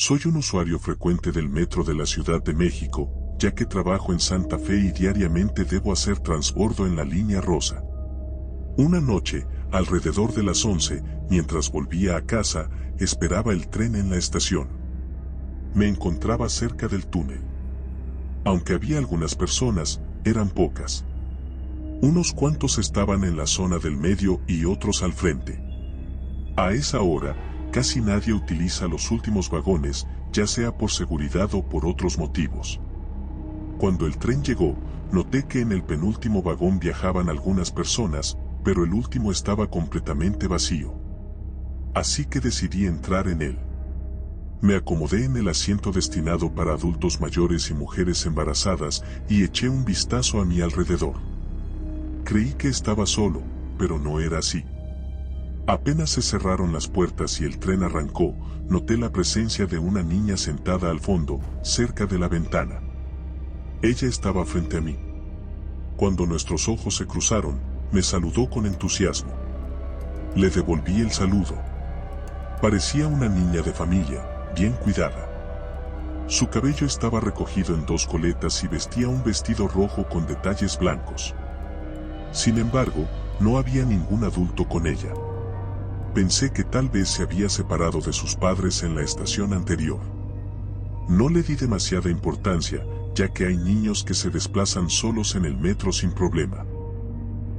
Soy un usuario frecuente del metro de la Ciudad de México, ya que trabajo en Santa Fe y diariamente debo hacer transbordo en la línea rosa. Una noche, alrededor de las 11, mientras volvía a casa, esperaba el tren en la estación. Me encontraba cerca del túnel. Aunque había algunas personas, eran pocas. Unos cuantos estaban en la zona del medio y otros al frente. A esa hora, casi nadie utiliza los últimos vagones, ya sea por seguridad o por otros motivos. Cuando el tren llegó, noté que en el penúltimo vagón viajaban algunas personas, pero el último estaba completamente vacío. Así que decidí entrar en él. Me acomodé en el asiento destinado para adultos mayores y mujeres embarazadas y eché un vistazo a mi alrededor. Creí que estaba solo, pero no era así. Apenas se cerraron las puertas y el tren arrancó, noté la presencia de una niña sentada al fondo, cerca de la ventana. Ella estaba frente a mí. Cuando nuestros ojos se cruzaron, me saludó con entusiasmo. Le devolví el saludo. Parecía una niña de familia, bien cuidada. Su cabello estaba recogido en 2 coletas y vestía un vestido rojo con detalles blancos. Sin embargo, no había ningún adulto con ella. Pensé que tal vez se había separado de sus padres en la estación anterior. No le di demasiada importancia, ya que hay niños que se desplazan solos en el metro sin problema.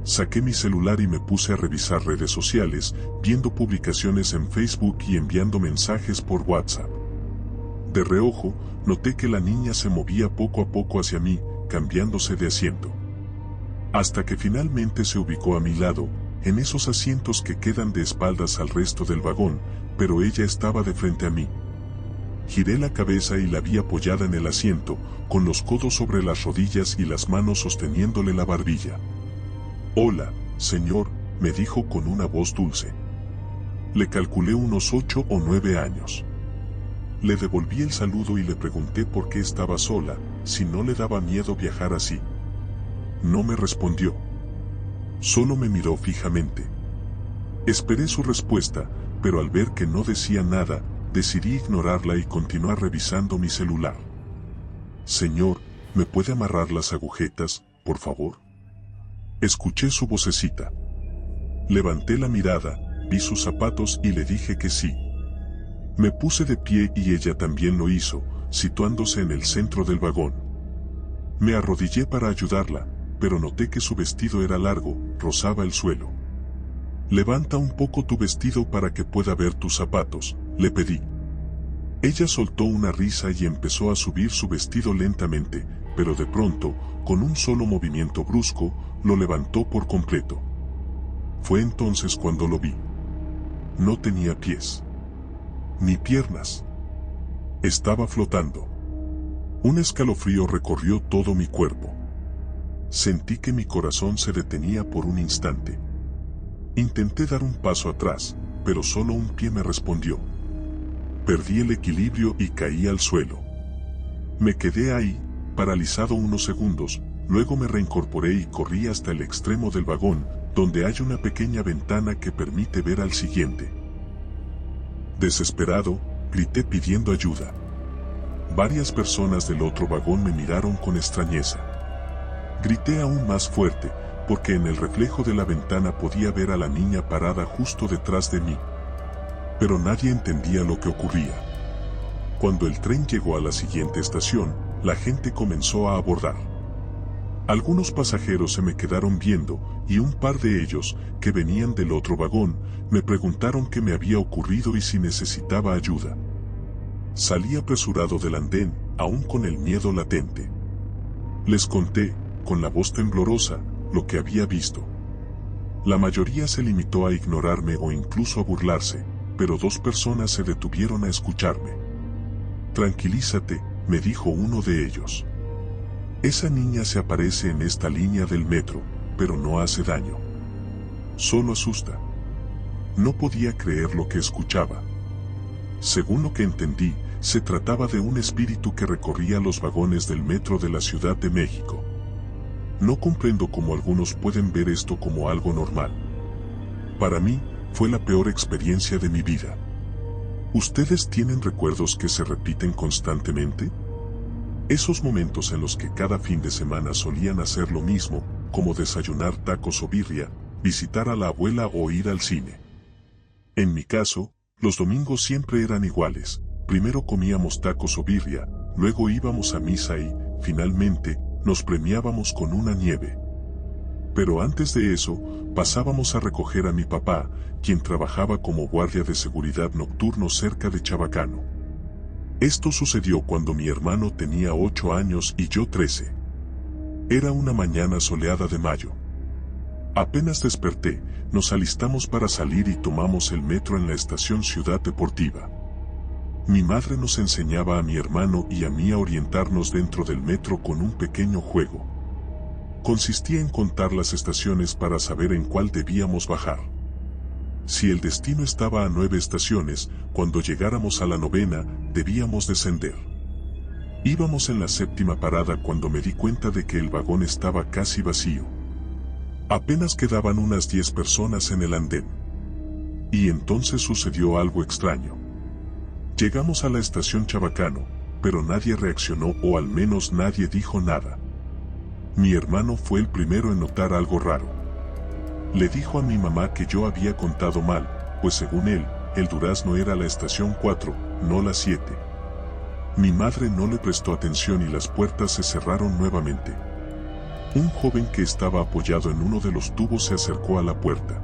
Saqué mi celular y me puse a revisar redes sociales, viendo publicaciones en Facebook y enviando mensajes por WhatsApp. De reojo, noté que la niña se movía poco a poco hacia mí, cambiándose de asiento. Hasta que finalmente se ubicó a mi lado, en esos asientos que quedan de espaldas al resto del vagón, pero ella estaba de frente a mí. Giré la cabeza y la vi apoyada en el asiento, con los codos sobre las rodillas y las manos sosteniéndole la barbilla. «Hola, señor», me dijo con una voz dulce. Le calculé unos 8 o 9 años. Le devolví el saludo y le pregunté por qué estaba sola, si no le daba miedo viajar así. No me respondió. Solo me miró fijamente. Esperé su respuesta, pero al ver que no decía nada, decidí ignorarla y continuar revisando mi celular. «Señor, ¿me puede amarrar las agujetas, por favor?». Escuché su vocecita. Levanté la mirada, vi sus zapatos y le dije que sí. Me puse de pie y ella también lo hizo, situándose en el centro del vagón. Me arrodillé para ayudarla, pero noté que su vestido era largo, rozaba el suelo. «Levanta un poco tu vestido para que pueda ver tus zapatos», le pedí. Ella soltó una risa y empezó a subir su vestido lentamente, pero de pronto, con un solo movimiento brusco, lo levantó por completo. Fue entonces cuando lo vi. No tenía pies, ni piernas. Estaba flotando. Un escalofrío recorrió todo mi cuerpo. Sentí que mi corazón se detenía por un instante. Intenté dar un paso atrás, pero solo un pie me respondió. Perdí el equilibrio y caí al suelo. Me quedé ahí, paralizado unos segundos, luego me reincorporé y corrí hasta el extremo del vagón, donde hay una pequeña ventana que permite ver al siguiente. Desesperado, grité pidiendo ayuda. Varias personas del otro vagón me miraron con extrañeza. Grité aún más fuerte, porque en el reflejo de la ventana podía ver a la niña parada justo detrás de mí. Pero nadie entendía lo que ocurría. Cuando el tren llegó a la siguiente estación, la gente comenzó a abordar. Algunos pasajeros se me quedaron viendo, y un par de ellos, que venían del otro vagón, me preguntaron qué me había ocurrido y si necesitaba ayuda. Salí apresurado del andén, aún con el miedo latente. Les conté, con la voz temblorosa, lo que había visto. La mayoría se limitó a ignorarme o incluso a burlarse, pero 2 personas se detuvieron a escucharme. «Tranquilízate», me dijo uno de ellos. «Esa niña se aparece en esta línea del metro, pero no hace daño. Solo asusta». No podía creer lo que escuchaba. Según lo que entendí, se trataba de un espíritu que recorría los vagones del metro de la Ciudad de México. No comprendo cómo algunos pueden ver esto como algo normal. Para mí, fue la peor experiencia de mi vida. ¿Ustedes tienen recuerdos que se repiten constantemente? Esos momentos en los que cada fin de semana solían hacer lo mismo, como desayunar tacos o birria, visitar a la abuela o ir al cine. En mi caso, los domingos siempre eran iguales. Primero comíamos tacos o birria, luego íbamos a misa y, finalmente, nos premiábamos con una nieve. Pero antes de eso, pasábamos a recoger a mi papá, quien trabajaba como guardia de seguridad nocturno cerca de Chabacano. Esto sucedió cuando mi hermano tenía 8 años y yo 13. Era una mañana soleada de mayo. Apenas desperté, nos alistamos para salir y tomamos el metro en la estación Ciudad Deportiva. Mi madre nos enseñaba a mi hermano y a mí a orientarnos dentro del metro con un pequeño juego. Consistía en contar las estaciones para saber en cuál debíamos bajar. Si el destino estaba a 9 estaciones, cuando llegáramos a la 9ª, debíamos descender. Íbamos en la 7ª parada cuando me di cuenta de que el vagón estaba casi vacío. Apenas quedaban unas 10 personas en el andén. Y entonces sucedió algo extraño. Llegamos a la estación Chabacano, pero nadie reaccionó o al menos nadie dijo nada. Mi hermano fue el primero en notar algo raro. Le dijo a mi mamá que yo había contado mal, pues según él, el Durazno era la estación 4, no la 7. Mi madre no le prestó atención y las puertas se cerraron nuevamente. Un joven que estaba apoyado en uno de los tubos se acercó a la puerta.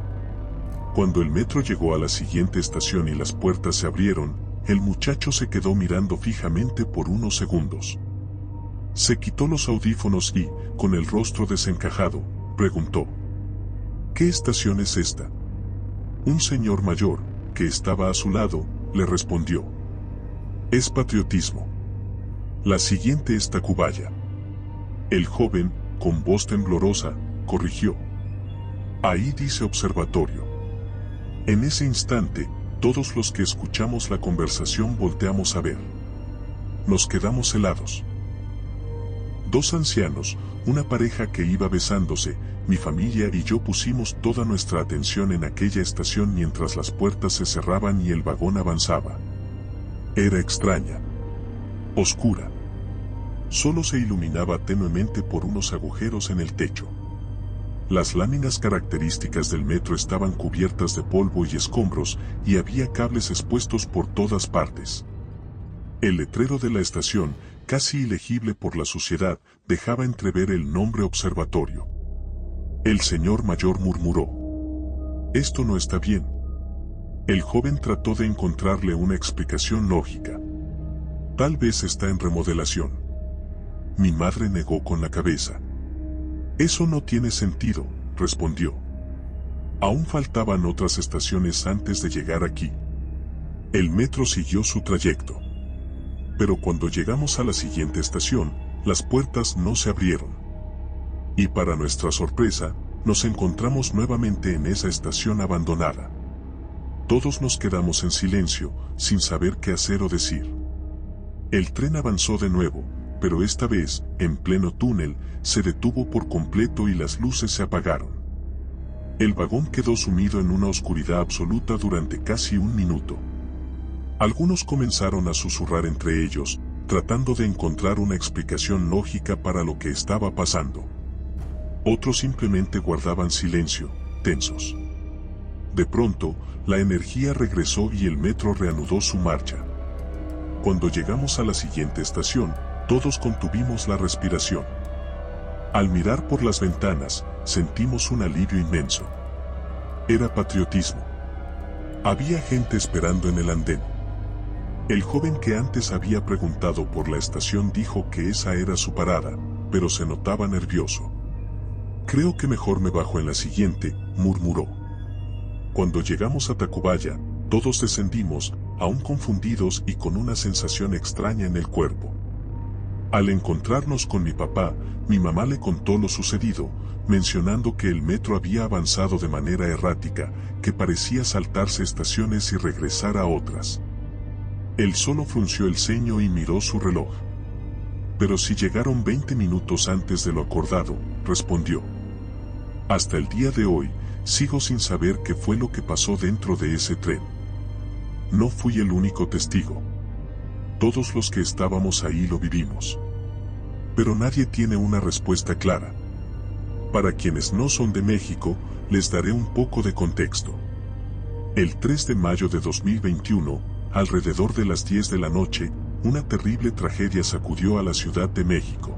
Cuando el metro llegó a la siguiente estación y las puertas se abrieron, el muchacho se quedó mirando fijamente por unos segundos. Se quitó los audífonos y, con el rostro desencajado, preguntó: ¿Qué estación es esta? Un señor mayor, que estaba a su lado, le respondió: Es Patriotismo. La siguiente es Tacubaya. El joven, con voz temblorosa, corrigió: Ahí dice Observatorio. En ese instante, todos los que escuchamos la conversación volteamos a ver. Nos quedamos helados. 2 ancianos, una pareja que iba besándose, mi familia y yo pusimos toda nuestra atención en aquella estación mientras las puertas se cerraban y el vagón avanzaba. Era extraña. Oscura. Solo se iluminaba tenuemente por unos agujeros en el techo. Las láminas características del metro estaban cubiertas de polvo y escombros y había cables expuestos por todas partes. El letrero de la estación, casi ilegible por la suciedad, dejaba entrever el nombre Observatorio. El señor mayor murmuró: Esto no está bien. El joven trató de encontrarle una explicación lógica. Tal vez está en remodelación. Mi madre negó con la cabeza. Eso no tiene sentido, respondió. Aún faltaban otras estaciones antes de llegar aquí. El metro siguió su trayecto. Pero cuando llegamos a la siguiente estación, las puertas no se abrieron. Y para nuestra sorpresa, nos encontramos nuevamente en esa estación abandonada. Todos nos quedamos en silencio, sin saber qué hacer o decir. El tren avanzó de nuevo, pero esta vez, en pleno túnel, se detuvo por completo y las luces se apagaron. El vagón quedó sumido en una oscuridad absoluta durante casi un minuto. Algunos comenzaron a susurrar entre ellos, tratando de encontrar una explicación lógica para lo que estaba pasando. Otros simplemente guardaban silencio, tensos. De pronto, la energía regresó y el metro reanudó su marcha. Cuando llegamos a la siguiente estación, todos contuvimos la respiración. Al mirar por las ventanas, sentimos un alivio inmenso. Era Patriotismo. Había gente esperando en el andén. El joven que antes había preguntado por la estación dijo que esa era su parada, pero se notaba nervioso. Creo que mejor me bajo en la siguiente, murmuró. Cuando llegamos a Tacubaya, todos descendimos, aún confundidos y con una sensación extraña en el cuerpo. Al encontrarnos con mi papá, mi mamá le contó lo sucedido, mencionando que el metro había avanzado de manera errática, que parecía saltarse estaciones y regresar a otras. Él solo frunció el ceño y miró su reloj. Pero si llegaron 20 minutos antes de lo acordado, respondió. Hasta el día de hoy, sigo sin saber qué fue lo que pasó dentro de ese tren. No fui el único testigo. Todos los que estábamos ahí lo vivimos. Pero nadie tiene una respuesta clara. Para quienes no son de México, les daré un poco de contexto. El 3 de mayo de 2021, alrededor de las 10 de la noche, una terrible tragedia sacudió a la Ciudad de México.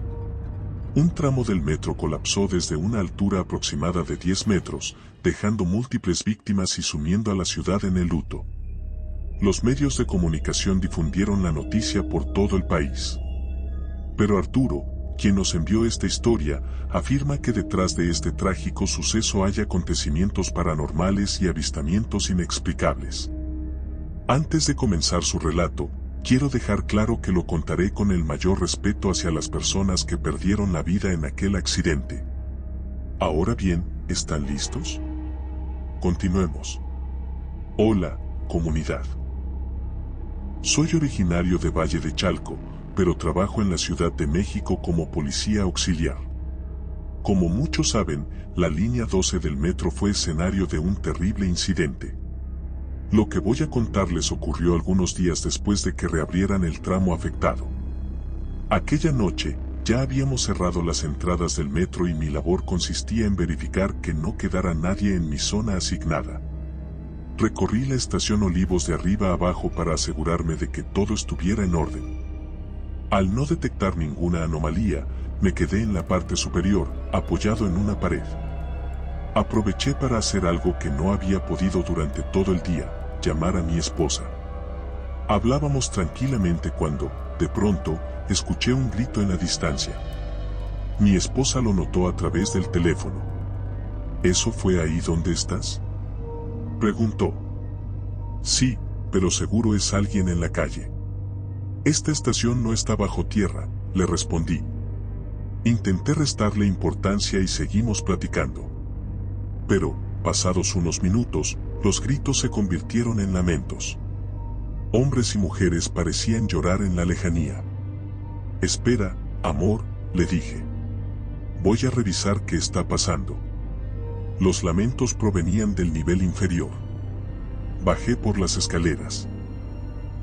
Un tramo del metro colapsó desde una altura aproximada de 10 metros, dejando múltiples víctimas y sumiendo a la ciudad en el luto. Los medios de comunicación difundieron la noticia por todo el país. Pero Arturo, quien nos envió esta historia, afirma que detrás de este trágico suceso hay acontecimientos paranormales y avistamientos inexplicables. Antes de comenzar su relato, quiero dejar claro que lo contaré con el mayor respeto hacia las personas que perdieron la vida en aquel accidente. Ahora bien, ¿están listos? Continuemos. Hola, comunidad. Soy originario de Valle de Chalco, pero trabajo en la Ciudad de México como policía auxiliar. Como muchos saben, la línea 12 del metro fue escenario de un terrible incidente. Lo que voy a contarles ocurrió algunos días después de que reabrieran el tramo afectado. Aquella noche, ya habíamos cerrado las entradas del metro y mi labor consistía en verificar que no quedara nadie en mi zona asignada. Recorrí la estación Olivos de arriba a abajo para asegurarme de que todo estuviera en orden. Al no detectar ninguna anomalía, me quedé en la parte superior, apoyado en una pared. Aproveché para hacer algo que no había podido durante todo el día, llamar a mi esposa. Hablábamos tranquilamente cuando, de pronto, escuché un grito en la distancia. Mi esposa lo notó a través del teléfono. ¿Eso fue ahí donde estás?, preguntó. Sí, pero seguro es alguien en la calle. Esta estación no está bajo tierra, le respondí. Intenté restarle importancia y seguimos platicando. Pero, pasados unos minutos, los gritos se convirtieron en lamentos. Hombres y mujeres parecían llorar en la lejanía. Espera, amor, le dije. Voy a revisar qué está pasando. Los lamentos provenían del nivel inferior. Bajé por las escaleras.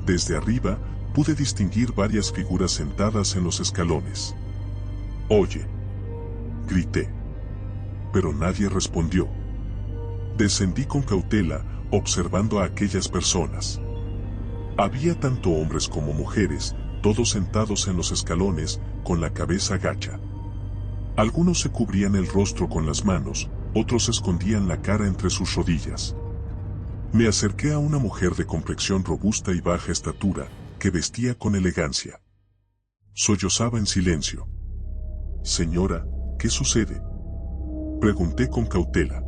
Desde arriba, pude distinguir varias figuras sentadas en los escalones. Oye, grité. Pero nadie respondió. Descendí con cautela, observando a aquellas personas. Había tanto hombres como mujeres, todos sentados en los escalones, con la cabeza gacha. Algunos se cubrían el rostro con las manos, otros escondían la cara entre sus rodillas. Me acerqué a una mujer de complexión robusta y baja estatura, que vestía con elegancia. Sollozaba en silencio. Señora, ¿qué sucede?, pregunté con cautela.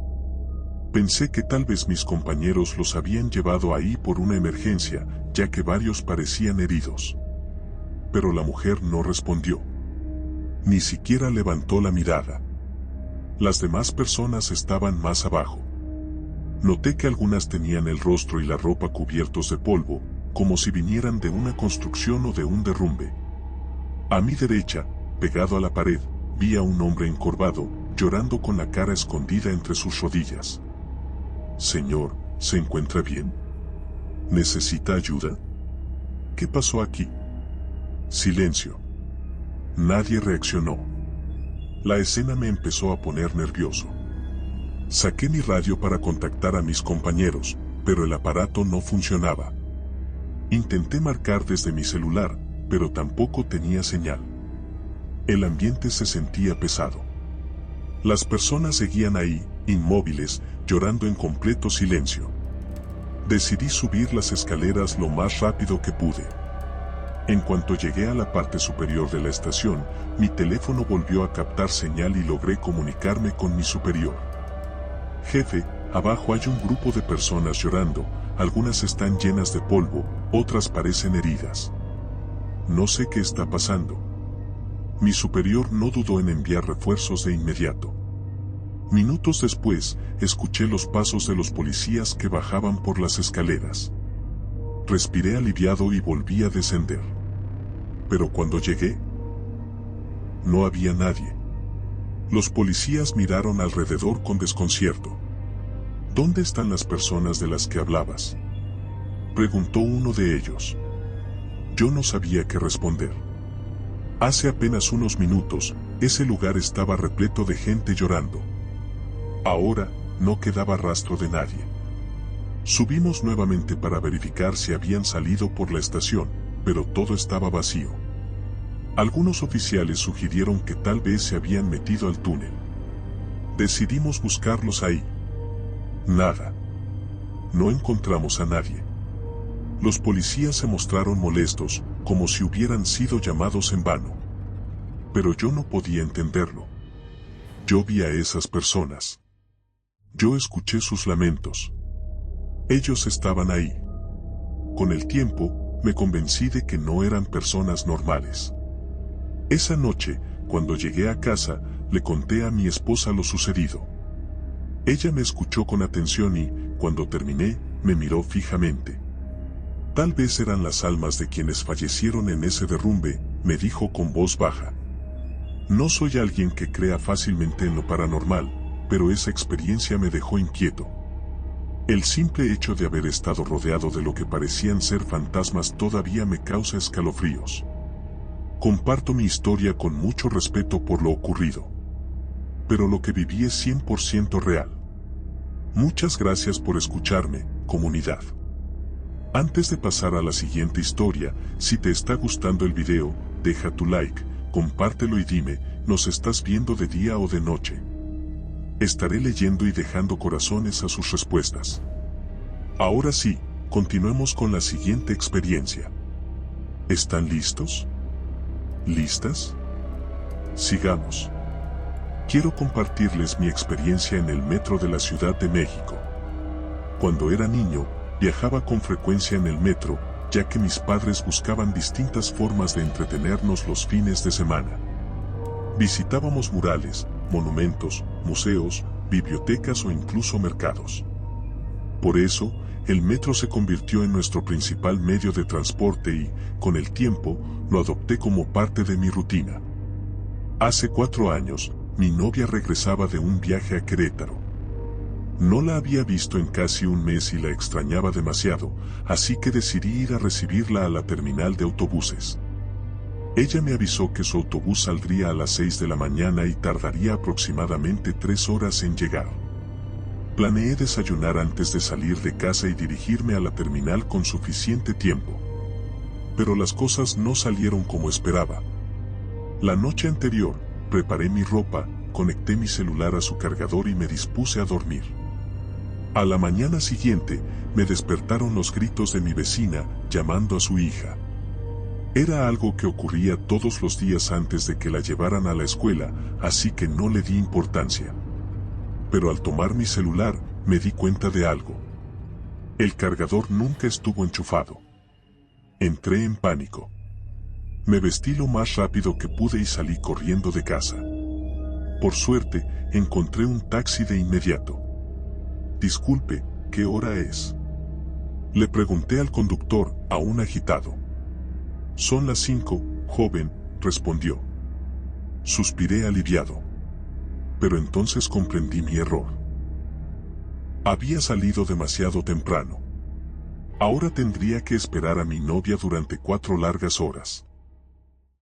Pensé que tal vez mis compañeros los habían llevado ahí por una emergencia, ya que varios parecían heridos. Pero la mujer no respondió. Ni siquiera levantó la mirada. Las demás personas estaban más abajo. Noté que algunas tenían el rostro y la ropa cubiertos de polvo, como si vinieran de una construcción o de un derrumbe. A mi derecha, pegado a la pared, vi a un hombre encorvado, llorando con la cara escondida entre sus rodillas. Señor, ¿se encuentra bien? ¿Necesita ayuda? ¿Qué pasó aquí? Silencio. Nadie reaccionó. La escena me empezó a poner nervioso. Saqué mi radio para contactar a mis compañeros, pero el aparato no funcionaba. Intenté marcar desde mi celular, pero tampoco tenía señal. El ambiente se sentía pesado. Las personas seguían ahí, inmóviles, llorando en completo silencio. Decidí subir las escaleras lo más rápido que pude. En cuanto llegué a la parte superior de la estación, mi teléfono volvió a captar señal y logré comunicarme con mi superior. Jefe, abajo hay un grupo de personas llorando, algunas están llenas de polvo, otras parecen heridas. No sé qué está pasando. Mi superior no dudó en enviar refuerzos de inmediato. Minutos después, escuché los pasos de los policías que bajaban por las escaleras. Respiré aliviado y volví a descender. Pero cuando llegué, no había nadie. Los policías miraron alrededor con desconcierto. ¿Dónde están las personas de las que hablabas?, Preguntó uno de ellos. Yo no sabía qué responder. Hace apenas unos minutos, ese lugar estaba repleto de gente llorando. Ahora, no quedaba rastro de nadie. Subimos nuevamente para verificar si habían salido por la estación, pero todo estaba vacío. Algunos oficiales sugirieron que tal vez se habían metido al túnel. Decidimos buscarlos ahí. Nada. No encontramos a nadie. Los policías se mostraron molestos, como si hubieran sido llamados en vano. Pero yo no podía entenderlo. Yo vi a esas personas. Yo escuché sus lamentos. Ellos estaban ahí. Con el tiempo, me convencí de que no eran personas normales. Esa noche, cuando llegué a casa, le conté a mi esposa lo sucedido. Ella me escuchó con atención y, cuando terminé, me miró fijamente. Tal vez eran las almas de quienes fallecieron en ese derrumbe, me dijo con voz baja. No soy alguien que crea fácilmente en lo paranormal, pero esa experiencia me dejó inquieto. El simple hecho de haber estado rodeado de lo que parecían ser fantasmas todavía me causa escalofríos. Comparto mi historia con mucho respeto por lo ocurrido. Pero lo que viví es 100% real. Muchas gracias por escucharme, comunidad. Antes de pasar a la siguiente historia, si te está gustando el video, deja tu like, compártelo y dime, ¿nos estás viendo de día o de noche? Estaré leyendo y dejando corazones a sus respuestas. Ahora sí, continuemos con la siguiente experiencia. ¿Están listos? ¿Listas? Sigamos. Quiero compartirles mi experiencia en el metro de la Ciudad de México. Cuando era niño, viajaba con frecuencia en el metro, ya que mis padres buscaban distintas formas de entretenernos los fines de semana. Visitábamos murales, monumentos, museos, bibliotecas o incluso mercados. Por eso, el metro se convirtió en nuestro principal medio de transporte y, con el tiempo, lo adopté como parte de mi rutina. Hace 4 años, mi novia regresaba de un viaje a Querétaro. No la había visto en casi un mes y la extrañaba demasiado, así que decidí ir a recibirla a la terminal de autobuses. Ella me avisó que su autobús saldría a las 6 de la mañana y tardaría aproximadamente 3 horas en llegar. Planeé desayunar antes de salir de casa y dirigirme a la terminal con suficiente tiempo. Pero las cosas no salieron como esperaba. La noche anterior, preparé mi ropa, conecté mi celular a su cargador y me dispuse a dormir. A la mañana siguiente, me despertaron los gritos de mi vecina, llamando a su hija. Era algo que ocurría todos los días antes de que la llevaran a la escuela, así que no le di importancia. Pero al tomar mi celular, me di cuenta de algo. El cargador nunca estuvo enchufado. Entré en pánico. Me vestí lo más rápido que pude y salí corriendo de casa. Por suerte, encontré un taxi de inmediato. Disculpe, ¿qué hora es? Le pregunté al conductor, aún agitado. Son las 5, joven, respondió. Suspiré aliviado. Pero entonces comprendí mi error. Había salido demasiado temprano. Ahora tendría que esperar a mi novia durante 4 largas horas.